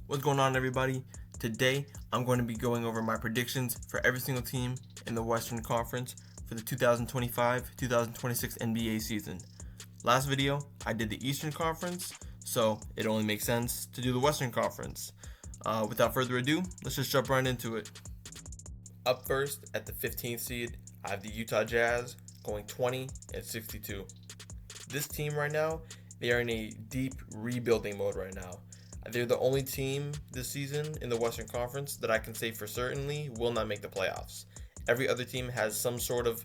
What's going on, everybody? Today, I'm going to be going over my predictions for every single team in the Western Conference for the 2025-2026 NBA season. Last video, I did the Eastern Conference, so it only makes sense to do the Western Conference. Without further ado, let's just jump right into it. Up first, at the 15th seed, I have the Utah Jazz going 20-62. This team right now, they are in a deep rebuilding mode right now. They're the only team this season in the Western Conference that I can say for certainly will not make the playoffs. Every other team has some sort of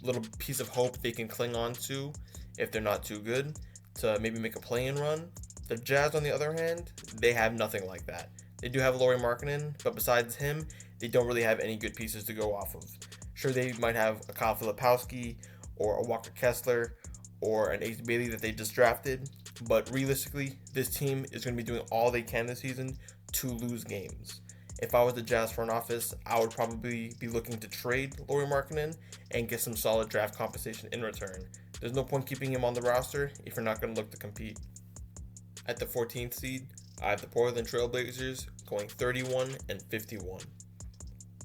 little piece of hope they can cling on to if they're not too good to maybe make a play-in run. The Jazz, on the other hand, they have nothing like that. They do have Lauri Markkanen, but besides him, they don't really have any good pieces to go off of. Sure, they might have a Kyle Filipowski or a Walker Kessler or an Ace Bailey that they just drafted, but realistically, this team is going to be doing all they can this season to lose games. If I was the Jazz front office, I would probably be looking to trade Lauri Markkanen and get some solid draft compensation in return. There's no point keeping him on the roster if you're not going to look to compete. At the 14th seed, I have the Portland Trailblazers going 31-51.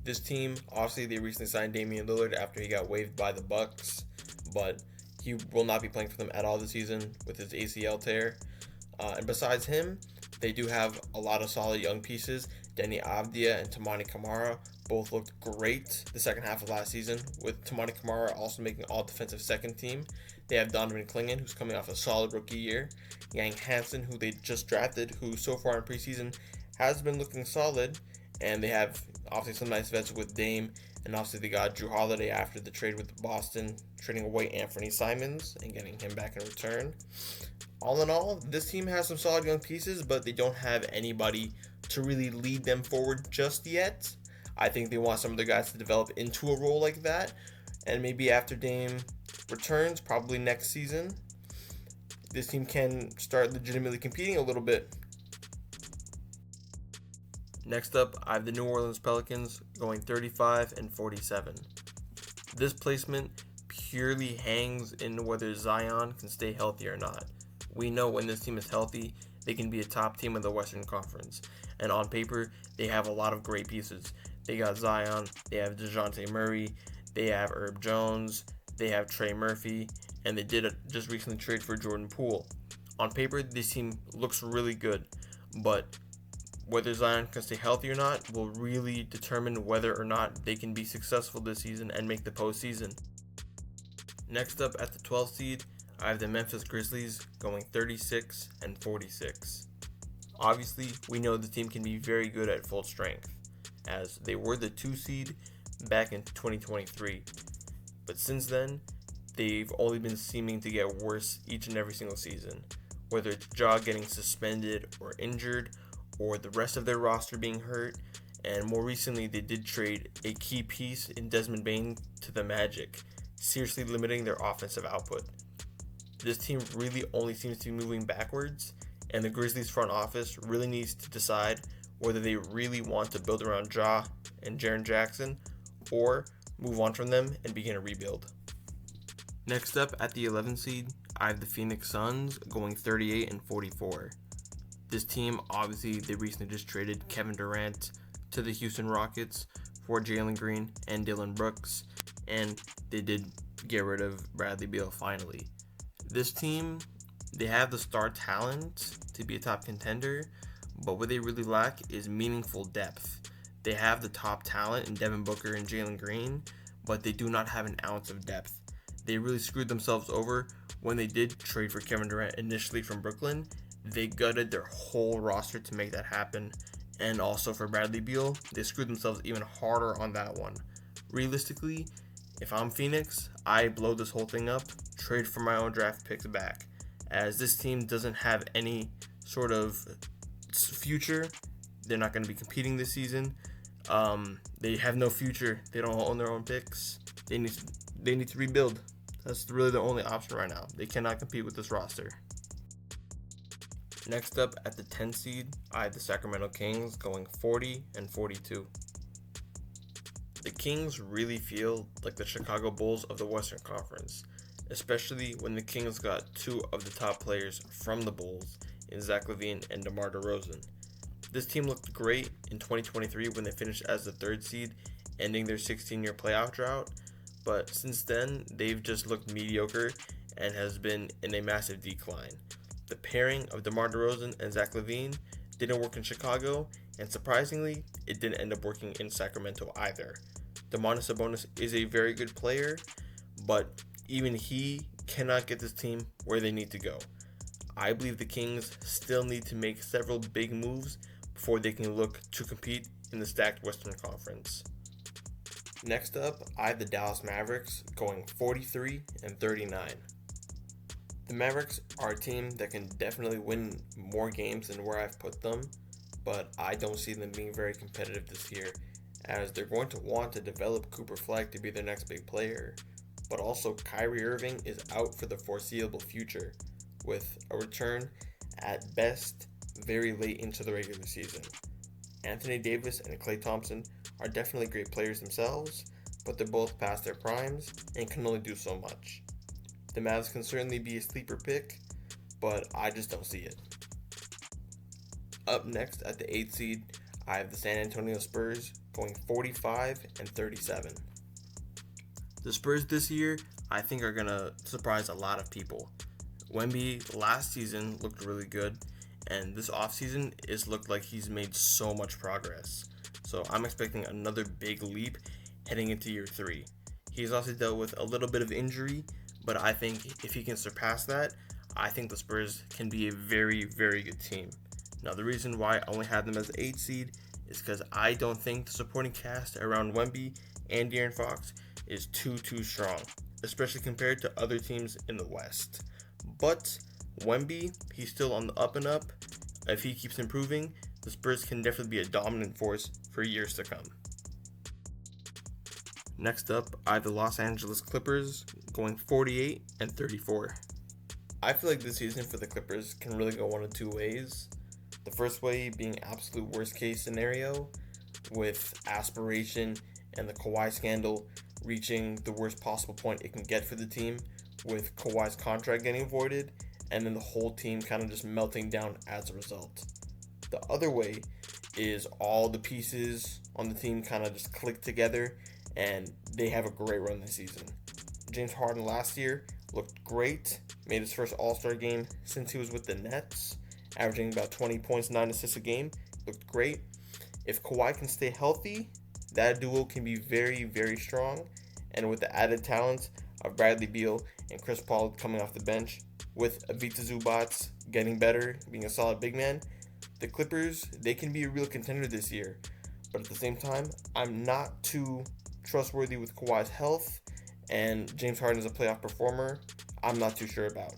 This team, obviously, they recently signed Damian Lillard after he got waived by the Bucks, but he will not be playing for them at all this season with his ACL tear. And besides him, they do have a lot of solid young pieces. Deni Avdija and Toumani Camara both looked great the second half of last season, with Toumani Camara also making all defensive second team. They have Donovan Clingan, who's coming off a solid rookie year. Yang Hansen, who they just drafted, who so far in preseason has been looking solid. And they have obviously some nice vets with Dame, and obviously they got Jrue Holiday after the trade with Boston, trading away Anthony Simons and getting him back in return. All in all, this team has some solid young pieces, but they don't have anybody to really lead them forward just yet. I think they want some of the guys to develop into a role like that, and maybe after Dame returns, probably next season, this team can start legitimately competing a little bit. Next up, I have the New Orleans Pelicans going 35-47. This placement purely hangs in whether Zion can stay healthy or not. We know when this team is healthy, they can be a top team in the Western Conference. And on paper, they have a lot of great pieces. They got Zion, they have DeJounte Murray, they have Herb Jones, they have Trey Murphy, and they did just recently trade for Jordan Poole. On paper, this team looks really good, but whether Zion can stay healthy or not will really determine whether or not they can be successful this season and make the postseason. Next up at the 12th seed, I have the Memphis Grizzlies going 36-46. Obviously, we know the team can be very good at full strength, as they were the 2 seed back in 2023. But since then, they've only been seeming to get worse each and every single season, whether it's Ja getting suspended or injured, or the rest of their roster being hurt, and more recently they did trade a key piece in Desmond Bane to the Magic, seriously limiting their offensive output. This team really only seems to be moving backwards, and the Grizzlies front office really needs to decide whether they really want to build around Ja and Jaren Jackson, or move on from them and begin a rebuild. Next up at the 11th seed, I have the Phoenix Suns going 38-44. This team, obviously, they recently just traded Kevin Durant to the Houston Rockets for Jalen Green and Dillon Brooks, and they did get rid of Bradley Beal finally. This team, they have the star talent to be a top contender, but what they really lack is meaningful depth. They have the top talent in Devin Booker and Jalen Green, but they do not have an ounce of depth. They really screwed themselves over when they did trade for Kevin Durant initially from Brooklyn. They gutted their whole roster to make that happen. And also for Bradley Beal, they screwed themselves even harder on that one. Realistically, if I'm Phoenix, I blow this whole thing up, trade for my own draft picks back, as this team doesn't have any sort of future. They're not going to be competing this season. They have no future. They don't own their own picks. They need to rebuild. That's really the only option right now. They cannot compete with this roster. Next up at the 10th seed, I have the Sacramento Kings going 40-42. The Kings really feel like the Chicago Bulls of the Western Conference, especially when the Kings got 2 of the top players from the Bulls in Zach LaVine and DeMar DeRozan. This team looked great in 2023 when they finished as the 3rd seed, ending their 16-year playoff drought, but since then, they've just looked mediocre and has been in a massive decline. The pairing of DeMar DeRozan and Zach LaVine didn't work in Chicago, and surprisingly, it didn't end up working in Sacramento either. Domantas Sabonis is a very good player, but even he cannot get this team where they need to go. I believe the Kings still need to make several big moves before they can look to compete in the stacked Western Conference. Next up, I have the Dallas Mavericks going 43-39. The Mavericks are a team that can definitely win more games than where I've put them, but I don't see them being very competitive this year, as they're going to want to develop Cooper Fleck to be their next big player, but also Kyrie Irving is out for the foreseeable future, with a return at best very late into the regular season. Anthony Davis and Klay Thompson are definitely great players themselves, but they're both past their primes and can only do so much. The Mavs can certainly be a sleeper pick, but I just don't see it. Up next at the 8th seed, I have the San Antonio Spurs going 45-37. The Spurs this year, I think, are going to surprise a lot of people. Wemby last season looked really good, and this offseason it's looked like he's made so much progress. So I'm expecting another big leap heading into year 3. He's also dealt with a little bit of injury, but I think if he can surpass that, I think the Spurs can be a very, very good team. Now, the reason why I only have them as the 8th seed is because I don't think the supporting cast around Wemby and De'Aaron Fox is too strong, especially compared to other teams in the West. But Wemby, he's still on the up and up. If he keeps improving, the Spurs can definitely be a dominant force for years to come. Next up, I have the Los Angeles Clippers going 48-34. I feel like this season for the Clippers can really go one of two ways. The first way being absolute worst case scenario, with aspiration and the Kawhi scandal reaching the worst possible point it can get for the team, with Kawhi's contract getting voided, and then the whole team kind of just melting down as a result. The other way is all the pieces on the team kind of just click together and they have a great run this season. James Harden last year looked great, made his first All-Star game since he was with the Nets, averaging about 20 points, 9 assists a game, looked great. If Kawhi can stay healthy, that duo can be very, very strong, and with the added talents of Bradley Beal and Chris Paul coming off the bench, with Ivica Zubac getting better, being a solid big man, the Clippers, they can be a real contender this year. But at the same time, I'm not too trustworthy with Kawhi's health, and James Harden is a playoff performer, I'm not too sure about.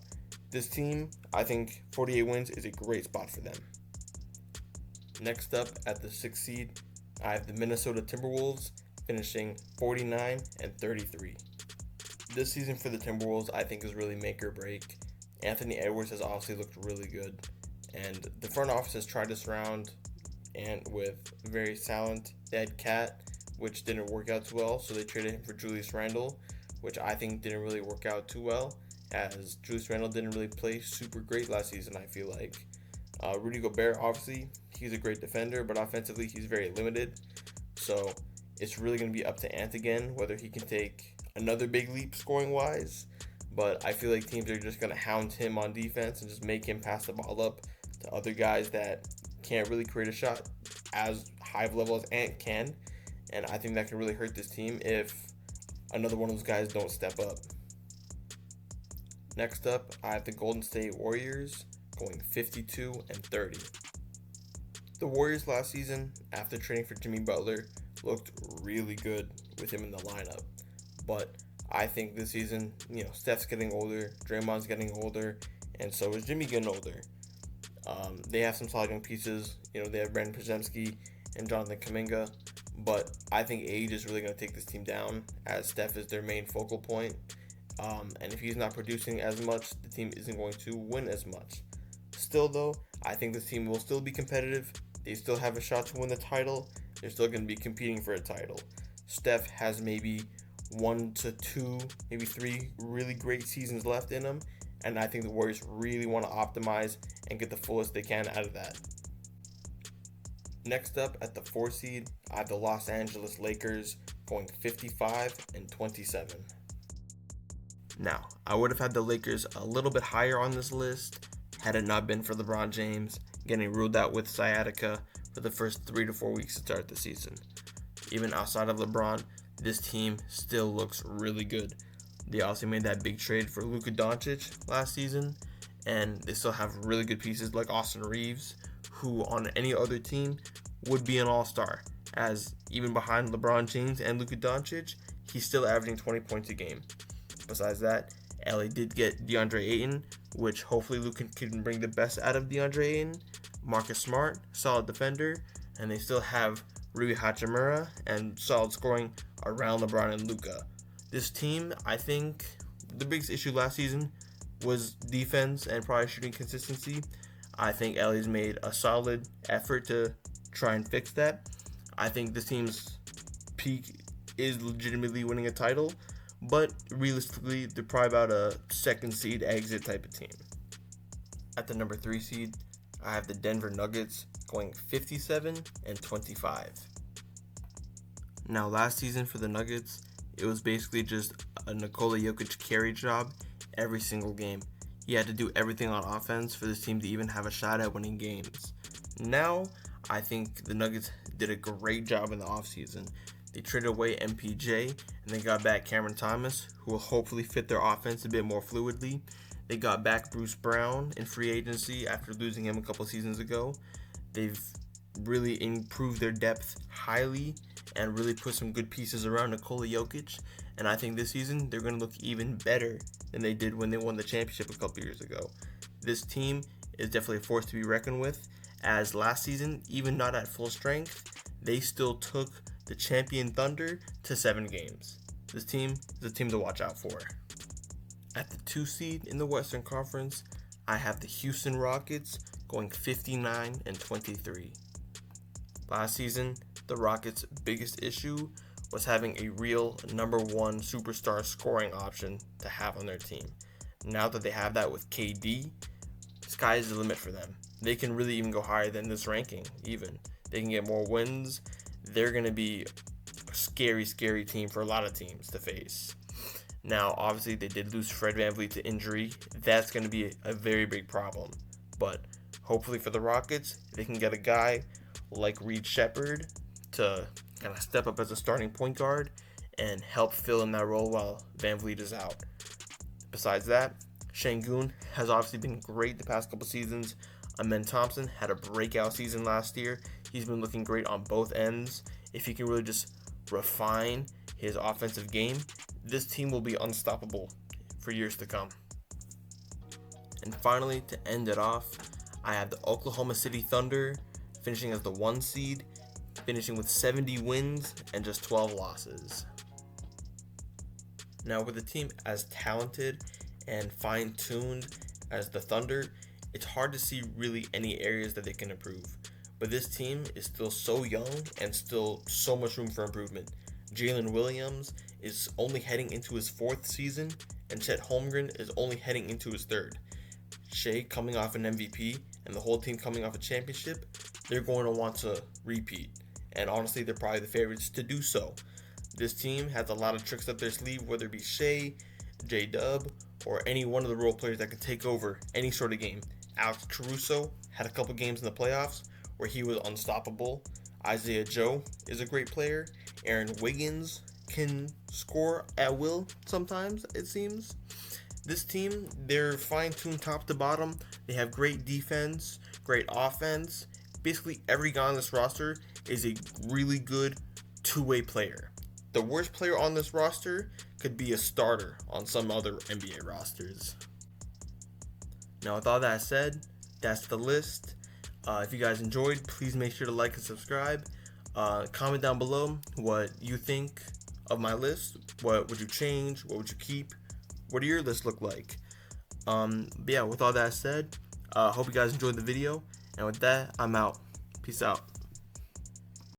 This team, I think 48 wins is a great spot for them. Next up at the 6th seed, I have the Minnesota Timberwolves finishing 49-33. This season for the Timberwolves, I think, is really make or break. Anthony Edwards has obviously looked really good, and the front office has tried to surround Ant with very silent dead cat, which didn't work out too well, so they traded him for Julius Randle, which I think didn't really work out too well, as Julius Randle didn't really play super great last season, I feel like. Rudy Gobert, obviously, he's a great defender, but offensively he's very limited, so it's really going to be up to Ant again, whether he can take another big leap scoring-wise, but I feel like teams are just going to hound him on defense and just make him pass the ball up to other guys that can't really create a shot as high of a level as Ant can, and I think that can really hurt this team if another one of those guys don't step up. Next up, I have the Golden State Warriors going 52-30. The Warriors last season, after trading for Jimmy Butler, looked really good with him in the lineup. But I think this season, Steph's getting older, Draymond's getting older, and so is Jimmy getting older. They have some solid young pieces. They have Brandon Podziemski and Jonathan Kuminga. But I think age is really going to take this team down, as Steph is their main focal point. And if he's not producing as much, the team isn't going to win as much. Still, though, I think this team will still be competitive. They still have a shot to win the title. They're still going to be competing for a title. Steph has maybe 1 to 2, maybe 3 really great seasons left in him, and I think the Warriors really want to optimize and get the fullest they can out of that. Next up, at the 4 seed, I have the Los Angeles Lakers going 55 and 27. Now, I would have had the Lakers a little bit higher on this list had it not been for LeBron James getting ruled out with sciatica for the first 3 to 4 weeks to start the season. Even outside of LeBron, this team still looks really good. They also made that big trade for Luka Doncic last season, and they still have really good pieces like Austin Reeves, who on any other team would be an all-star, as even behind LeBron James and Luka Doncic, he's still averaging 20 points a game. Besides that, LA did get DeAndre Ayton, which hopefully Luka can bring the best out of DeAndre Ayton. Marcus Smart, solid defender, and they still have Rui Hachimura and solid scoring around LeBron and Luka. This team, I think, the biggest issue last season was defense and probably shooting consistency. I think LA's made a solid effort to try and fix that. I think this team's peak is legitimately winning a title, but realistically, they're probably about a second seed exit type of team. At the number 3 seed, I have the Denver Nuggets going 57 and 25. Now, last season for the Nuggets, it was basically just a Nikola Jokic carry job every single game. He had to do everything on offense for this team to even have a shot at winning games. Now, I think the Nuggets did a great job in the offseason. They traded away MPJ, and they got back Cameron Thomas, who will hopefully fit their offense a bit more fluidly. They got back Bruce Brown in free agency after losing him a couple seasons ago. They've really improved their depth highly and really put some good pieces around Nikola Jokic. And I think this season they're going to look even better than they did when they won the championship a couple years ago. This team is definitely a force to be reckoned with, as last season, even not at full strength, they still took the champion Thunder to 7 games. This team is a team to watch out for. At the 2 seed in the Western Conference, I have the Houston Rockets going 59 and 23. Last season, the Rockets' biggest issue was having a real number 1 superstar scoring option to have on their team. Now that they have that with KD, sky is the limit for them. They can really even go higher than this ranking, even. They can get more wins. They're going to be a scary, scary team for a lot of teams to face. Now, obviously, they did lose Fred VanVleet to injury. That's going to be a very big problem. But hopefully for the Rockets, they can get a guy like Reed Shepherd to kind of step up as a starting point guard and help fill in that role while VanVleet is out. Besides that, Şengün has obviously been great the past couple seasons. Amen Thompson had a breakout season last year. He's been looking great on both ends. If he can really just refine his offensive game, this team will be unstoppable for years to come. And finally, to end it off, I have the Oklahoma City Thunder finishing as the 1 seed, finishing with 70 wins and just 12 losses. Now, with a team as talented and fine-tuned as the Thunder, it's hard to see really any areas that they can improve. But this team is still so young and still so much room for improvement. Jalen Williams is only heading into his 4th season, and Chet Holmgren is only heading into his 3rd. Shea coming off an MVP, and the whole team coming off a championship, they're going to want to repeat. And honestly, they're probably the favorites to do so. This team has a lot of tricks up their sleeve, whether it be Shea, J-Dub, or any one of the role players that can take over any sort of game. Alex Caruso had a couple games in the playoffs where he was unstoppable. Isaiah Joe is a great player. Aaron Wiggins can score at will sometimes, it seems. This team, they're fine-tuned top to bottom. They have great defense, great offense. Basically, every guy on this roster is a really good two-way player. The worst player on this roster could be a starter on some other NBA rosters. Now, with all that said, that's the list. If you guys enjoyed, please make sure to like and subscribe. Comment down below what you think of my list. What would you change? What would you keep? What do your lists look like? But yeah, with all that said, hope you guys enjoyed the video. And with that, I'm out. Peace out.